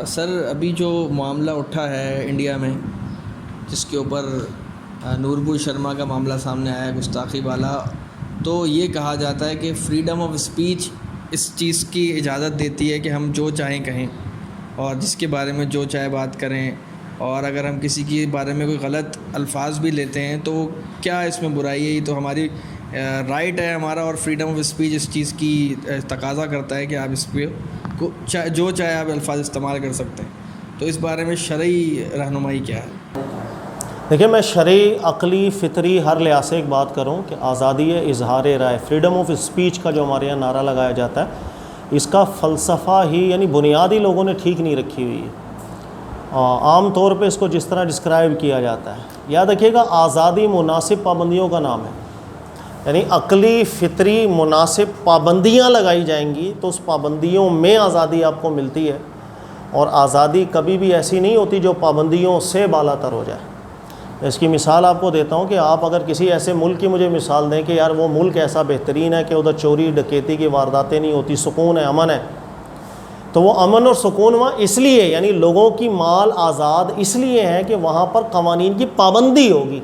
سر ابھی جو معاملہ اٹھا ہے انڈیا میں، جس کے اوپر نوربو شرما کا معاملہ سامنے آیا ہے، گستاخی والا، تو یہ کہا جاتا ہے کہ فریڈم آف اسپیچ اس چیز کی اجازت دیتی ہے کہ ہم جو چاہیں کہیں اور جس کے بارے میں جو چاہے بات کریں، اور اگر ہم کسی کے بارے میں کوئی غلط الفاظ بھی لیتے ہیں تو کیا اس میں برائی ہے؟ یہ تو ہماری رائٹ ہے ہمارا، اور فریڈم آف اسپیچ اس چیز کی تقاضا کرتا ہے کہ آپ اس پہ جو چاہے آپ الفاظ استعمال کر سکتے ہیں۔ تو اس بارے میں شرعی رہنمائی کیا ہے؟ دیکھیں، میں شرعی، عقلی، فطری ہر لحاظ سے ایک بات کروں کہ آزادی اظہار رائے، فریڈم آف اسپیچ کا جو ہمارے یہاں نعرہ لگایا جاتا ہے، اس کا فلسفہ ہی یعنی بنیادی لوگوں نے ٹھیک نہیں رکھی ہوئی ہے۔ عام طور پہ اس کو جس طرح ڈسکرائب کیا جاتا ہے، یاد رکھیے گا، آزادی مناسب پابندیوں کا نام ہے، یعنی عقلی، فطری مناسب پابندیاں لگائی جائیں گی تو اس پابندیوں میں آزادی آپ کو ملتی ہے، اور آزادی کبھی بھی ایسی نہیں ہوتی جو پابندیوں سے بالا تر ہو جائے۔ اس کی مثال آپ کو دیتا ہوں کہ آپ اگر کسی ایسے ملک کی مجھے مثال دیں کہ یار وہ ملک ایسا بہترین ہے کہ ادھر چوری ڈکیتی کی وارداتیں نہیں ہوتی، سکون ہے، امن ہے، تو وہ امن اور سکون وہاں اس لیے، یعنی لوگوں کی مال آزاد اس لیے ہے کہ وہاں پر قوانین کی پابندی ہوگی،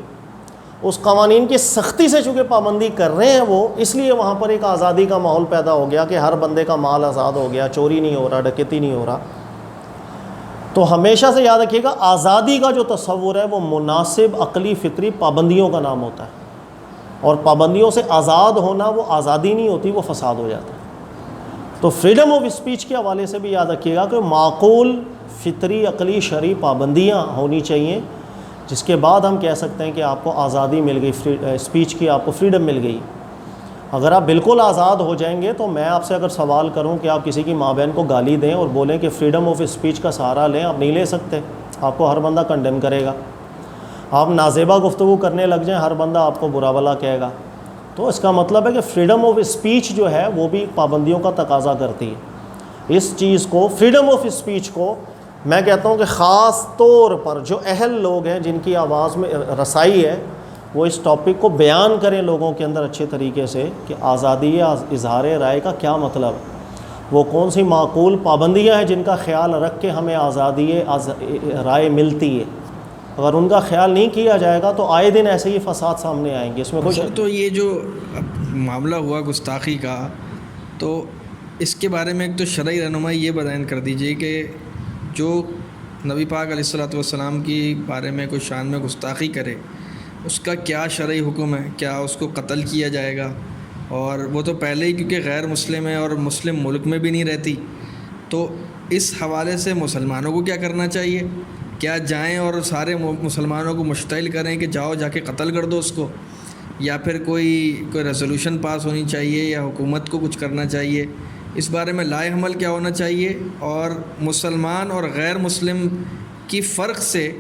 اس قوانین کی سختی سے چونکہ پابندی کر رہے ہیں وہ، اس لیے وہاں پر ایک آزادی کا ماحول پیدا ہو گیا کہ ہر بندے کا مال آزاد ہو گیا، چوری نہیں ہو رہا، ڈکیتی نہیں ہو رہا۔ تو ہمیشہ سے یاد رکھیے گا، آزادی کا جو تصور ہے وہ مناسب عقلی فطری پابندیوں کا نام ہوتا ہے، اور پابندیوں سے آزاد ہونا وہ آزادی نہیں ہوتی، وہ فساد ہو جاتا ہے۔ تو فریڈم آف اسپیچ کے حوالے سے بھی یاد رکھیے گا کہ معقول فطری عقلی شرعی پابندیاں ہونی چاہیے، جس کے بعد ہم کہہ سکتے ہیں کہ آپ کو آزادی مل گئی، اسپیچ کی آپ کو فریڈم مل گئی۔ اگر آپ بالکل آزاد ہو جائیں گے تو میں آپ سے اگر سوال کروں کہ آپ کسی کی ماں بہن کو گالی دیں اور بولیں کہ فریڈم آف اسپیچ کا سہارا لیں، آپ نہیں لے سکتے، آپ کو ہر بندہ کنڈیم کرے گا۔ آپ نازیبا گفتگو کرنے لگ جائیں، ہر بندہ آپ کو برا بھلا کہے گا۔ تو اس کا مطلب ہے کہ فریڈم آف اسپیچ جو ہے وہ بھی پابندیوں کا تقاضا کرتی ہے۔ اس چیز کو، فریڈم آف اسپیچ کو، میں کہتا ہوں کہ خاص طور پر جو اہل لوگ ہیں جن کی آواز میں رسائی ہے، وہ اس ٹاپک کو بیان کریں لوگوں کے اندر اچھے طریقے سے کہ آزادی اظہار رائے کا کیا مطلب ہے، وہ کون سی معقول پابندیاں ہیں جن کا خیال رکھ کے ہمیں آزادی رائے ملتی ہے۔ اگر ان کا خیال نہیں کیا جائے گا تو آئے دن ایسے ہی فساد سامنے آئیں گے، اس میں کوئی سر تو یہ جو معاملہ ہوا گستاخی کا، تو اس کے بارے میں ایک تو شرعی رہنمائی یہ بیان کر دیجیے کہ جو نبی پاک علیہ الصلوۃ والسلام کی بارے میں کوئی شان میں گستاخی کرے، اس کا کیا شرعی حکم ہے؟ کیا اس کو قتل کیا جائے گا؟ اور وہ تو پہلے ہی کیونکہ غیر مسلم ہے اور مسلم ملک میں بھی نہیں رہتی، تو اس حوالے سے مسلمانوں کو کیا کرنا چاہیے؟ کیا جائیں اور سارے مسلمانوں کو مشتعل کریں کہ جاؤ جا کے قتل کر دو اس کو، یا پھر کوئی ریزولوشن پاس ہونی چاہیے، یا حکومت کو کچھ کرنا چاہیے؟ اس بارے میں لائے عمل کیا ہونا چاہیے، اور مسلمان اور غیر مسلم کی فرق سے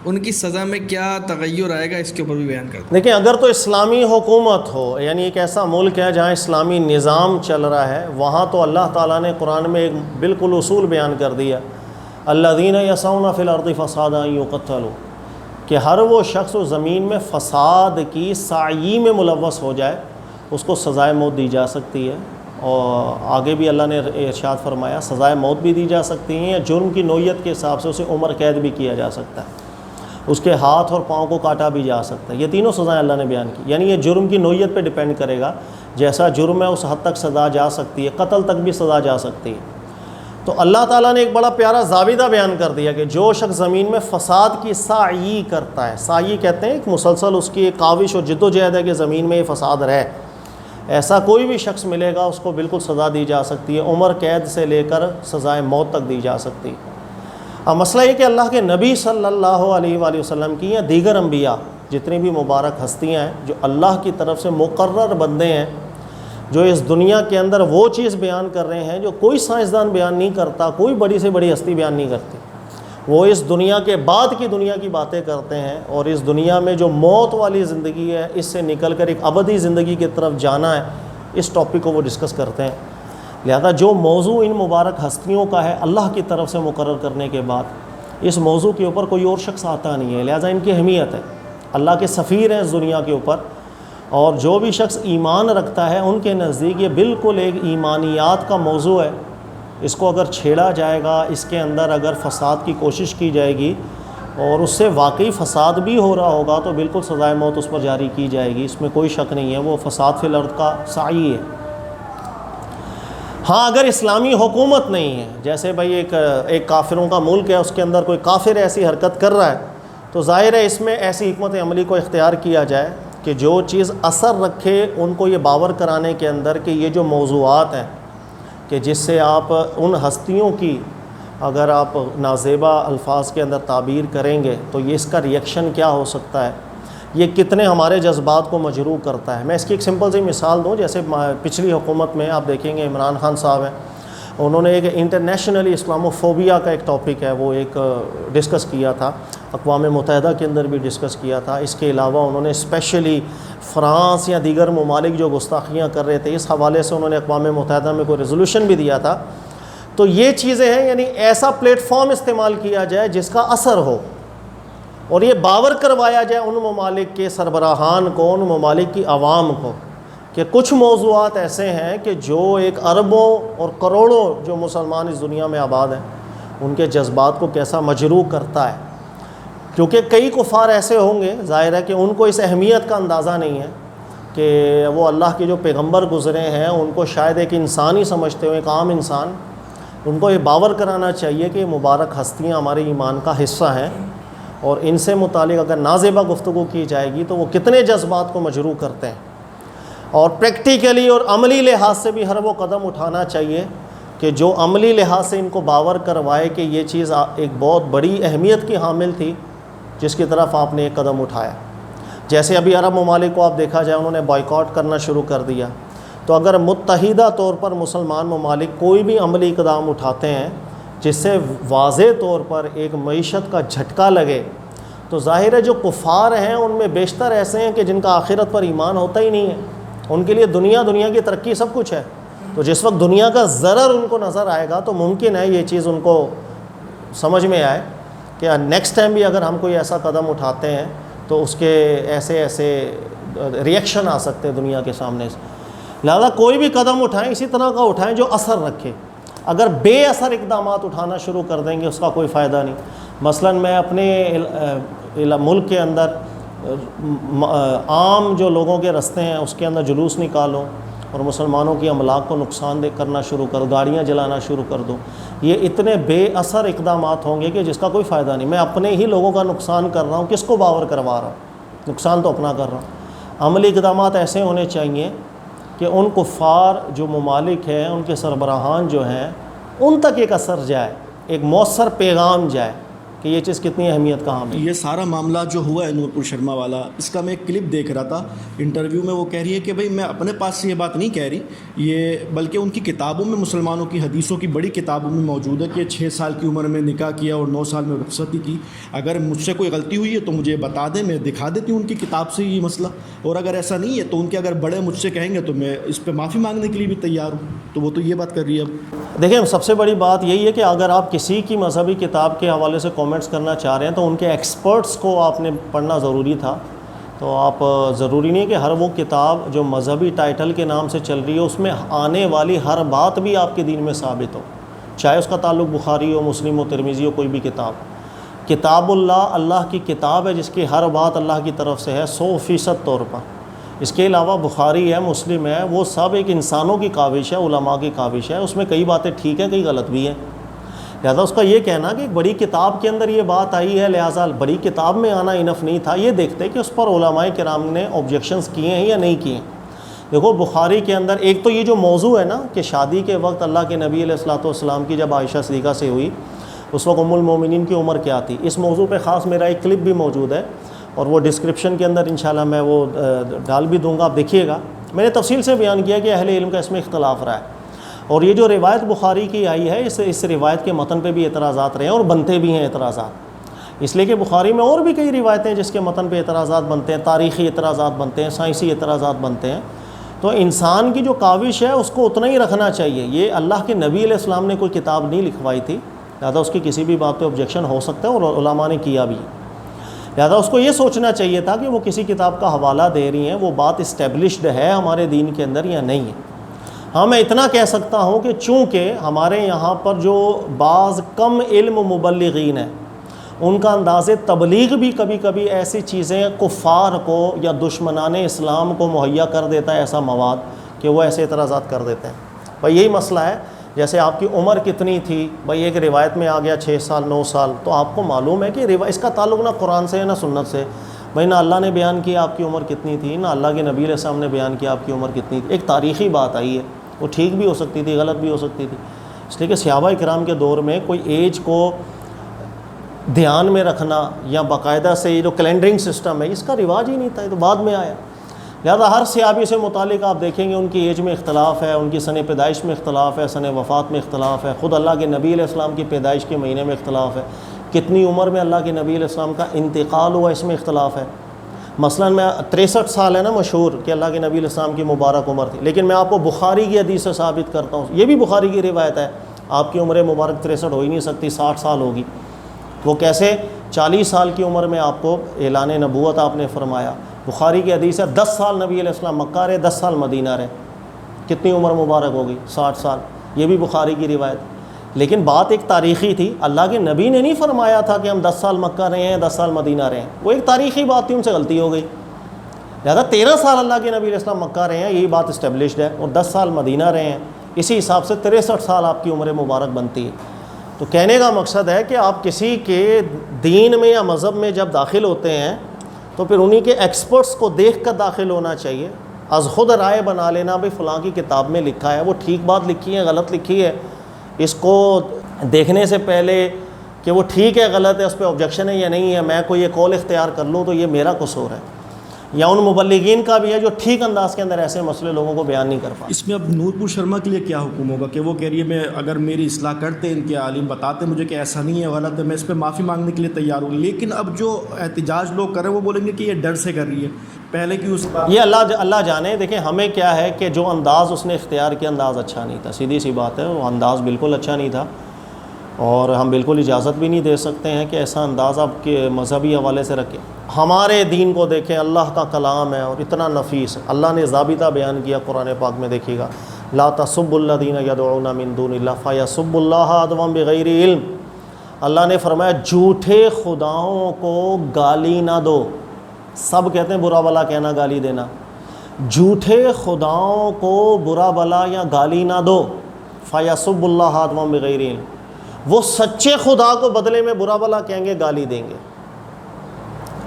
ان کی سزا میں کیا تغیر آئے گا، اس کے اوپر بھی بیان کرتے ہیں۔ دیکھیں، اگر تو اسلامی حکومت ہو، یعنی ایک ایسا ملک ہے جہاں اسلامی نظام چل رہا ہے، وہاں تو اللہ تعالیٰ نے قرآن میں ایک بالکل اصول بیان کر دیا، الذین یسعون فی الارض فسادا ان یقتلوا، کہ ہر وہ شخص و زمین میں فساد کی سعی میں ملوث ہو جائے اس کو سزائے موت دی جا سکتی ہے۔ اور آگے بھی اللہ نے ارشاد فرمایا سزائے موت بھی دی جا سکتی ہیں، یا جرم کی نوعیت کے حساب سے اسے عمر قید بھی کیا جا سکتا ہے، اس کے ہاتھ اور پاؤں کو کاٹا بھی جا سکتا ہے۔ یہ تینوں سزائیں اللہ نے بیان کی، یعنی یہ جرم کی نوعیت پہ ڈیپینڈ کرے گا، جیسا جرم ہے اس حد تک سزا جا سکتی ہے، قتل تک بھی سزا جا سکتی ہے۔ تو اللہ تعالیٰ نے ایک بڑا پیارا ضابطہ بیان کر دیا کہ جو شخص زمین میں فساد کی سعی کرتا ہے، سعی کہتے ہیں ایک مسلسل اس کی ایک کاوش اور جد و جہد ہے کہ زمین میں یہ فساد رہے، ایسا کوئی بھی شخص ملے گا اس کو بالکل سزا دی جا سکتی ہے، عمر قید سے لے کر سزائے موت تک دی جا سکتی ہے۔ اب مسئلہ یہ کہ اللہ کے نبی صلی اللہ علیہ وآلہ وسلم کی یا دیگر انبیاء جتنی بھی مبارک ہستیاں ہیں جو اللہ کی طرف سے مقرر بندے ہیں، جو اس دنیا کے اندر وہ چیز بیان کر رہے ہیں جو کوئی سائنسدان بیان نہیں کرتا، کوئی بڑی سے بڑی ہستی بیان نہیں کرتی، وہ اس دنیا کے بعد کی دنیا کی باتیں کرتے ہیں، اور اس دنیا میں جو موت والی زندگی ہے اس سے نکل کر ایک ابدی زندگی کی طرف جانا ہے، اس ٹاپک کو وہ ڈسکس کرتے ہیں۔ لہذا جو موضوع ان مبارک ہستیوں کا ہے اللہ کی طرف سے مقرر کرنے کے بعد، اس موضوع کے اوپر کوئی اور شخص آتا نہیں ہے، لہذا ان کی اہمیت ہے، اللہ کے سفیر ہیں اس دنیا کے اوپر، اور جو بھی شخص ایمان رکھتا ہے ان کے نزدیک یہ بالکل ایک ایمانیات کا موضوع ہے، اس کو اگر چھیڑا جائے گا، اس کے اندر اگر فساد کی کوشش کی جائے گی اور اس سے واقعی فساد بھی ہو رہا ہوگا تو بالکل سزائے موت اس پر جاری کی جائے گی، اس میں کوئی شک نہیں ہے، وہ فساد فی الارض کا سعی ہے۔ ہاں اگر اسلامی حکومت نہیں ہے، جیسے بھائی ایک کافروں کا ملک ہے، اس کے اندر کوئی کافر ایسی حرکت کر رہا ہے، تو ظاہر ہے اس میں ایسی حکمت عملی کو اختیار کیا جائے کہ جو چیز اثر رکھے ان کو یہ باور کرانے کے اندر کہ یہ جو موضوعات ہیں کہ جس سے آپ ان ہستیوں کی اگر آپ نازیبا الفاظ کے اندر تعبیر کریں گے تو یہ اس کا ریئیکشن کیا ہو سکتا ہے، یہ کتنے ہمارے جذبات کو مجروح کرتا ہے۔ میں اس کی ایک سمپل سی مثال دوں، جیسے پچھلی حکومت میں آپ دیکھیں گے عمران خان صاحب ہیں، انہوں نے ایک انٹرنیشنلی اسلاموفوبیا کا ایک ٹاپک ہے وہ ایک ڈسکس کیا تھا، اقوام متحدہ کے اندر بھی ڈسکس کیا تھا۔ اس کے علاوہ انہوں نے اسپیشلی فرانس یا دیگر ممالک جو گستاخیاں کر رہے تھے اس حوالے سے انہوں نے اقوام متحدہ میں کوئی ریزولوشن بھی دیا تھا۔ تو یہ چیزیں ہیں، یعنی ایسا پلیٹ فارم استعمال کیا جائے جس کا اثر ہو اور یہ باور کروایا جائے ان ممالک کے سربراہان کو، ان ممالک کی عوام کو کہ کچھ موضوعات ایسے ہیں کہ جو ایک اربوں اور کروڑوں جو مسلمان اس دنیا میں آباد ہیں ان کے جذبات کو کیسا مجروح کرتا ہے، کیونکہ کئی کفار ایسے ہوں گے ظاہر ہے کہ ان کو اس اہمیت کا اندازہ نہیں ہے کہ وہ اللہ کے جو پیغمبر گزرے ہیں ان کو شاید ایک انسان ہی سمجھتے ہوئے، ایک عام انسان، ان کو یہ باور کرانا چاہیے کہ یہ مبارک ہستیاں ہمارے ایمان کا حصہ ہیں اور ان سے متعلق اگر نازیبا گفتگو کی جائے گی تو وہ کتنے جذبات کو مجروح کرتے ہیں، اور پریکٹیکلی اور عملی لحاظ سے بھی ہر وہ قدم اٹھانا چاہیے کہ جو عملی لحاظ سے ان کو باور کروائے کہ یہ چیز ایک بہت بڑی اہمیت کی حامل تھی جس کی طرف آپ نے ایک قدم اٹھایا۔ جیسے ابھی عرب ممالک کو آپ دیکھا جائے انہوں نے بائیکاٹ کرنا شروع کر دیا، تو اگر متحدہ طور پر مسلمان ممالک کوئی بھی عملی اقدام اٹھاتے ہیں جس سے واضح طور پر ایک معیشت کا جھٹکا لگے، تو ظاہر ہے جو کفار ہیں ان میں بیشتر ایسے ہیں کہ جن کا آخرت پر ایمان ہوتا ہی نہیں ہے، ان کے لیے دنیا کی ترقی سب کچھ ہے، تو جس وقت دنیا کا ضرر ان کو نظر آئے گا تو ممکن ہے یہ چیز ان کو سمجھ میں آئے کہ نیکسٹ ٹائم بھی اگر ہم کوئی ایسا قدم اٹھاتے ہیں تو اس کے ایسے ریئیکشن آ سکتے ہیں دنیا کے سامنے سے۔ لہذا کوئی بھی قدم اٹھائیں اسی طرح کا اٹھائیں جو اثر رکھے، اگر بے اثر اقدامات اٹھانا شروع کر دیں گے اس کا کوئی فائدہ نہیں۔ مثلا میں اپنے ملک کے اندر عام جو لوگوں کے رستے ہیں اس کے اندر جلوس نکالوں اور مسلمانوں کی املاک کو نقصان دہ کرنا شروع کر، گاڑیاں جلانا شروع کر دوں، یہ اتنے بے اثر اقدامات ہوں گے کہ جس کا کوئی فائدہ نہیں۔ میں اپنے ہی لوگوں کا نقصان کر رہا ہوں، کس کو باور کروا رہا ہوں؟ نقصان تو اپنا کر رہا ہوں۔ عملی اقدامات ایسے ہونے چاہیے کہ ان کفار جو ممالک ہیں ان کے سربراہان جو ہیں ان تک ایک اثر جائے، ایک مؤثر پیغام جائے کہ یہ چیز کتنی اہمیت کا حامل ہے۔ یہ سارا معاملہ جو ہوا ہے نورپور شرما والا، اس کا میں ایک کلپ دیکھ رہا تھا انٹرویو میں، وہ کہہ رہی ہے کہ بھائی میں اپنے پاس سے یہ بات نہیں کہہ رہی، یہ بلکہ ان کی کتابوں میں، مسلمانوں کی حدیثوں کی بڑی کتابوں میں موجود ہے کہ 6 سال کی عمر میں نکاح کیا اور 9 سال میں رخصتی کی، اگر مجھ سے کوئی غلطی ہوئی ہے تو مجھے بتا دیں، میں دکھا دیتی ہوں ان کی کتاب سے یہ مسئلہ، اور اگر ایسا نہیں ہے تو ان کے اگر بڑے مجھ سے کہیں گے تو میں اس پہ معافی مانگنے کے لیے بھی تیار ہوں۔ تو وہ تو یہ بات کر رہی ہے۔ اب دیکھیں سب سے بڑی بات یہی ہے کہ اگر آپ کسی کی مذہبی کتاب کے حوالے سے کامنٹس کرنا چاہ رہے ہیں تو ان کے ایکسپرٹس کو آپ نے پڑھنا ضروری تھا، تو آپ ضروری نہیں ہے کہ ہر وہ کتاب جو مذہبی ٹائٹل کے نام سے چل رہی ہے اس میں آنے والی ہر بات بھی آپ کے دین میں ثابت ہو، چاہے اس کا تعلق بخاری ہو، مسلم ہو، ترمذی ہو، کوئی بھی کتاب۔ کتاب اللہ کی کتاب ہے جس کی ہر بات اللہ کی طرف سے ہے 100% طور پر۔ اس کے علاوہ بخاری ہے، مسلم ہے، وہ سب ایک انسانوں کی کاوش ہے، علماء کی کاوش ہے، اس میں کئی باتیں ٹھیک ہیں، کئی غلط بھی ہیں۔ لہذا اس کا یہ کہنا کہ ایک بڑی کتاب کے اندر یہ بات آئی ہے لہٰذا بڑی کتاب میں آنا انف نہیں تھا، یہ دیکھتے کہ اس پر علماء کرام نے آبجیکشنز کیے ہیں یا نہیں کیے ہیں۔ دیکھو بخاری کے اندر ایک تو یہ جو موضوع ہے نا کہ شادی کے وقت اللہ کے نبی علیہ الصلوۃ والسلام کی جب عائشہ صدیقہ سے ہوئی اس وقت ام المومنین کی عمر کیا تھی، اس موضوع پہ خاص میرا ایک کلپ بھی موجود ہے اور وہ ڈسکرپشن کے اندر انشاءاللہ میں وہ ڈال بھی دوں گا، آپ دیکھیے گا۔ میں نے تفصیل سے بیان کیا کہ اہل علم کا اس میں اختلاف رہا ہے، اور یہ جو روایت بخاری کی آئی ہے اس روایت کے متن پہ بھی اعتراضات رہے ہیں اور بنتے بھی ہیں اعتراضات، اس لیے کہ بخاری میں اور بھی کئی روایتیں جس کے متن پہ اعتراضات بنتے ہیں، تاریخی اعتراضات بنتے ہیں، سائنسی اعتراضات بنتے ہیں۔ تو انسان کی جو کاوش ہے اس کو اتنا ہی رکھنا چاہیے۔ یہ اللہ کے نبی علیہ السلام نے کوئی کتاب نہیں لکھوائی تھی، لہٰذا اس کی کسی بھی بات پہ آبجیکشن ہو سکتا ہے اور علماء نے کیا بھی، لہٰذا اس کو یہ سوچنا چاہیے تھا کہ وہ کسی کتاب کا حوالہ دے رہی ہیں وہ بات اسٹیبلشڈ ہے ہمارے دین کے اندر یا نہیں ہے۔ ہاں میں اتنا کہہ سکتا ہوں کہ چونکہ ہمارے یہاں پر جو بعض کم علم مبلغین ہیں ان کا انداز تبلیغ بھی کبھی کبھی ایسی چیزیں کفار کو یا دشمنان اسلام کو مہیا کر دیتا ہے، ایسا مواد کہ وہ ایسے اعتراضات کر دیتے ہیں۔ بھائی یہی مسئلہ ہے، جیسے آپ کی عمر کتنی تھی، بھائی ایک روایت میں آ گیا 6 سال 9 سال، تو آپ کو معلوم ہے کہ اس کا تعلق نہ قرآن سے ہے نہ سنت سے۔ بھائی نہ اللہ نے بیان کیا آپ کی عمر کتنی تھی، نہ اللہ کے نبی علیہ السلام نے بیان کیا آپ کی عمر کتنی تھی، ایک تاریخی بات آئی ہے، وہ ٹھیک بھی ہو سکتی تھی غلط بھی ہو سکتی تھی، اس لیے کہ صحابہ کرام کے دور میں کوئی ایج کو دھیان میں رکھنا یا باقاعدہ سے یہ جو کیلنڈرنگ سسٹم ہے اس کا رواج ہی نہیں تھا، یہ تو بعد میں آیا۔ لہذا ہر صحابی سے متعلق آپ دیکھیں گے ان کی ایج میں اختلاف ہے، ان کی سن پیدائش میں اختلاف ہے، سن وفات میں اختلاف ہے، خود اللہ کے نبی علیہ السلام کی پیدائش کے مہینے میں اختلاف ہے، کتنی عمر میں اللہ کے نبی علیہ السلام کا انتقال ہوا اس میں اختلاف ہے۔ مثلا میں 63 سال ہے نا مشہور کہ اللہ کے نبی علیہ السلام کی مبارک عمر تھی، لیکن میں آپ کو بخاری کی حدیث سے ثابت کرتا ہوں، یہ بھی بخاری کی روایت ہے، آپ کی عمر مبارک 63 ہو ہی نہیں سکتی، 60 سال ہوگی۔ وہ کیسے؟ 40 سال کی عمر میں آپ کو اعلان نبوت آپ نے فرمایا، بخاری کی حدیث ہے 10 سال نبی علیہ السلام مکہ رہے، 10 سال مدینہ رہے، کتنی عمر مبارک ہوگی؟ 60 سال، یہ بھی بخاری کی روایت۔ لیکن بات ایک تاریخی تھی، اللہ کے نبی نے نہیں فرمایا تھا کہ ہم 10 سال مکہ رہے ہیں 10 سال مدینہ رہے ہیں، وہ ایک تاریخی بات تھی، ان سے غلطی ہو گئی۔ لہٰذا 13 سال اللہ کے نبی علیہ السلام مکہ رہے ہیں، یہی بات اسٹیبلشڈ ہے، اور 10 سال مدینہ رہے ہیں، اسی حساب سے 63 سال آپ کی عمر مبارک بنتی ہے۔ تو کہنے کا مقصد ہے کہ آپ کسی کے دین میں یا مذہب میں جب داخل ہوتے ہیں تو پھر انہی کے ایکسپرٹس کو دیکھ کر داخل ہونا چاہیے، از خود رائے بنا لینا بھائی فلاں کی کتاب میں لکھا ہے، وہ ٹھیک بات لکھی ہے غلط لکھی ہے، اس کو دیکھنے سے پہلے کہ وہ ٹھیک ہے غلط ہے، اس پہ آبجیکشن ہے یا نہیں ہے، میں کوئی یہ قول اختیار کر لوں تو یہ میرا قصور ہے، یا ان مبلغین کا بھی ہے جو ٹھیک انداز کے اندر ایسے مسئلے لوگوں کو بیان نہیں کر پاتے۔ اس میں اب نورپور شرما کے لیے کیا حکم ہوگا کہ وہ کہہ رہی ہے میں اگر میری اصلاح کرتے ان کے عالم بتاتے مجھے کہ ایسا نہیں ہے غلط ہے، میں اس پہ معافی مانگنے کے لیے تیار ہوں، لیکن اب جو احتجاج لوگ کر رہے ہیں وہ بولیں گے کہ یہ ڈر سے کر رہی ہے، پہلے کی اس بات یہ اللہ جانے۔ دیکھیں ہمیں کیا ہے کہ جو انداز اس نے اختیار کیا انداز اچھا نہیں تھا، سیدھی سی بات ہے، وہ انداز بالکل اچھا نہیں تھا، اور ہم بالکل اجازت بھی نہیں دے سکتے ہیں کہ ایسا انداز آپ کے مذہبی حوالے سے رکھیں۔ ہمارے دین کو دیکھیں، اللہ کا کلام ہے اور اتنا نفیس ہے، اللہ نے ضابطہ بیان کیا قرآن پاک میں، دیکھیے گا لا تسبوا الذین یدعون من دون اللہ فیسبوا اللہ عدوا بغیر علم۔ اللہ نے فرمایا جھوٹے خداؤں کو گالی نہ دو، سب کہتے ہیں برا بلا کہنا گالی دینا، جھوٹے خداؤں کو برا بلا یا گالی نہ دو، فیسبوا اللہ عدوا بغیر علم، وہ سچے خدا کو بدلے میں برا بلا کہیں گے گالی دیں گے۔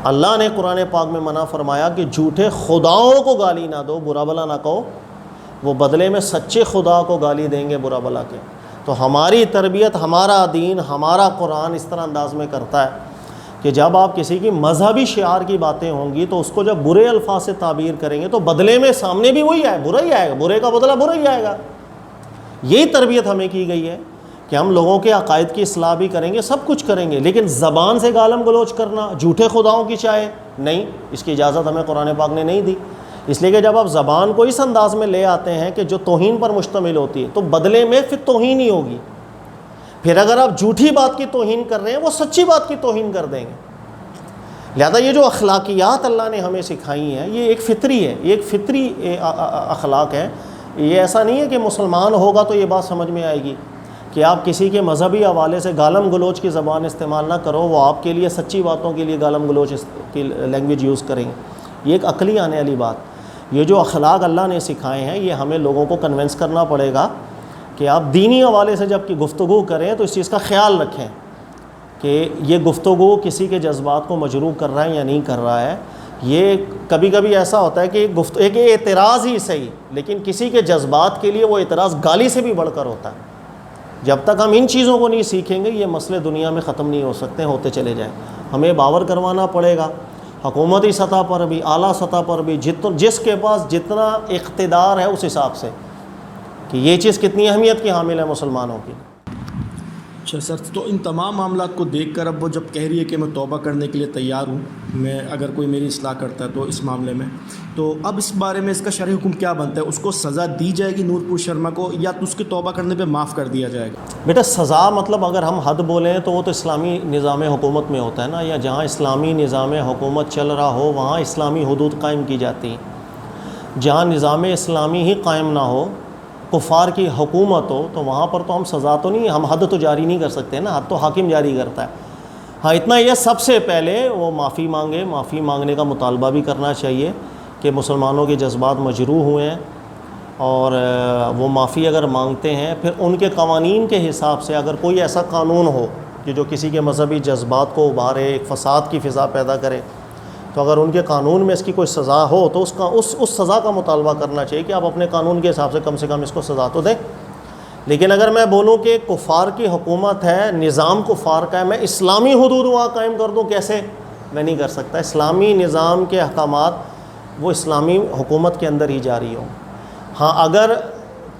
اللہ نے قرآن پاک میں منع فرمایا کہ جھوٹے خداؤں کو گالی نہ دو، برا بلا نہ کہو، وہ بدلے میں سچے خدا کو گالی دیں گے برا بلا کے۔ تو ہماری تربیت، ہمارا دین، ہمارا قرآن اس طرح انداز میں کرتا ہے کہ جب آپ کسی کی مذہبی شعار کی باتیں ہوں گی تو اس کو جب برے الفاظ سے تعبیر کریں گے تو بدلے میں سامنے بھی وہی آئے، برا ہی آئے گا، برے کا بدلہ برا ہی آئے گا۔ یہی تربیت ہمیں کی گئی ہے کہ ہم لوگوں کے عقائد کی اصلاح بھی کریں گے، سب کچھ کریں گے، لیکن زبان سے گالم گلوچ کرنا، جھوٹے خداؤں کی چاہے نہیں، اس کی اجازت ہمیں قرآن پاک نے نہیں دی۔ اس لیے کہ جب آپ زبان کو اس انداز میں لے آتے ہیں کہ جو توہین پر مشتمل ہوتی ہے تو بدلے میں پھر توہین ہی ہوگی۔ پھر اگر آپ جھوٹی بات کی توہین کر رہے ہیں وہ سچی بات کی توہین کر دیں گے۔ لہذا یہ جو اخلاقیات اللہ نے ہمیں سکھائی ہیں یہ ایک فطری ہے، یہ ایک فطری اخلاق ہے۔ یہ ایسا نہیں ہے کہ مسلمان ہوگا تو یہ بات سمجھ میں آئے گی کہ آپ کسی کے مذہبی حوالے سے گالم گلوچ کی زبان استعمال نہ کرو، وہ آپ کے لیے سچی باتوں کے لیے گالم گلوچ کی لینگویج یوز کریں گے۔ یہ ایک عقلی آنے والی بات۔ یہ جو اخلاق اللہ نے سکھائے ہیں یہ ہمیں لوگوں کو کنونس کرنا پڑے گا کہ آپ دینی حوالے سے جب کہ گفتگو کریں تو اس چیز کا خیال رکھیں کہ یہ گفتگو کسی کے جذبات کو مجروح کر رہا ہے یا نہیں کر رہا ہے۔ یہ کبھی کبھی ایسا ہوتا ہے کہ ایک اعتراض ہی صحیح، لیکن کسی کے جذبات کے لیے وہ اعتراض گالی سے بھی بڑھ کر ہوتا ہے۔ جب تک ہم ان چیزوں کو نہیں سیکھیں گے یہ مسئلے دنیا میں ختم نہیں ہو سکتے، ہوتے چلے جائیں۔ ہمیں باور کروانا پڑے گا حکومتی سطح پر بھی، اعلیٰ سطح پر بھی، جس کے پاس جتنا اقتدار ہے اس حساب سے کہ یہ چیز کتنی اہمیت کی حامل ہے مسلمانوں کی۔ اچھا سر، تو ان تمام معاملات کو دیکھ کر اب وہ جب کہہ رہی ہے کہ میں توبہ کرنے کے لیے تیار ہوں، میں اگر کوئی میری اصلاح کرتا ہے تو اس معاملے میں، تو اب اس بارے میں اس کا شرعی حکم کیا بنتا ہے؟ اس کو سزا دی جائے گی نورپور شرما کو، یا تو اس کے توبہ کرنے پہ معاف کر دیا جائے گا؟ بیٹا سزا مطلب اگر ہم حد بولیں تو وہ تو اسلامی نظام حکومت میں ہوتا ہے نا، یا جہاں اسلامی نظام حکومت چل رہا ہو وہاں اسلامی حدود قائم کی جاتی ہیں۔ جہاں نظام اسلامی ہی قائم نہ ہو کفار کی حکومت ہو تو وہاں پر تو ہم سزا تو نہیں، ہم حد تو جاری نہیں کر سکتے نا، حد تو حاکم جاری کرتا ہے۔ ہاں اتنا یہ سب سے پہلے وہ معافی مانگے، معافی مانگنے کا مطالبہ بھی کرنا چاہیے کہ مسلمانوں کے جذبات مجروح ہوئے ہیں، اور وہ معافی اگر مانگتے ہیں پھر ان کے قوانین کے حساب سے اگر کوئی ایسا قانون ہو کہ جو کسی کے مذہبی جذبات کو ابھارے، ایک فساد کی فضا پیدا کرے، تو اگر ان کے قانون میں اس کی کوئی سزا ہو تو اس سزا کا مطالبہ کرنا چاہیے کہ آپ اپنے قانون کے حساب سے کم اس کو سزا تو دیں۔ لیکن اگر میں بولوں کہ کفار کی حکومت ہے، نظام کفار کا ہے، میں اسلامی حدود وہاں قائم کر دوں، کیسے؟ میں نہیں کر سکتا۔ اسلامی نظام کے احکامات وہ اسلامی حکومت کے اندر ہی جاری ہوں۔ ہاں اگر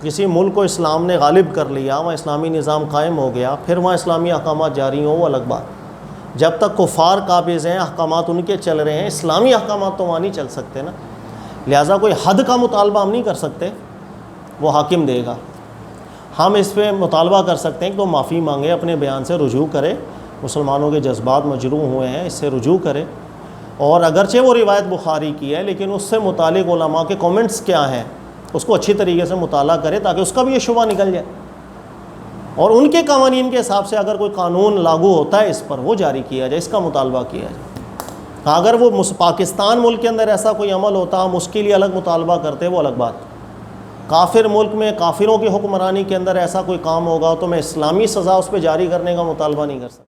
کسی ملک کو اسلام نے غالب کر لیا، وہاں اسلامی نظام قائم ہو گیا، پھر وہاں اسلامی احکامات جاری ہوں، وہ الگ بات۔ جب تک کفار قابض ہیں، احکامات ان کے چل رہے ہیں، اسلامی احکامات تو وہاں نہیں چل سکتے نا، لہٰذا کوئی حد کا مطالبہ ہم نہیں کر سکتے، وہ حاکم دے گا۔ ہم اس پہ مطالبہ کر سکتے ہیں کہ وہ معافی مانگے، اپنے بیان سے رجوع کرے، مسلمانوں کے جذبات مجروح ہوئے ہیں، اس سے رجوع کرے۔ اور اگرچہ وہ روایت بخاری کی ہے لیکن اس سے متعلق علماء کے کامنٹس کیا ہیں اس کو اچھی طریقے سے مطالعہ کرے تاکہ اس کا بھی یہ شبہ نکل جائے، اور ان کے قوانین کے حساب سے اگر کوئی قانون لاگو ہوتا ہے اس پر وہ جاری کیا جائے، اس کا مطالبہ کیا جائے۔ اگر وہ پاکستان ملک کے اندر ایسا کوئی عمل ہوتا ہم اس کے لیے الگ مطالبہ کرتے، وہ الگ بات۔ کافر ملک میں کافروں کی حکمرانی کے اندر ایسا کوئی کام ہوگا تو میں اسلامی سزا اس پہ جاری کرنے کا مطالبہ نہیں کر سکتا۔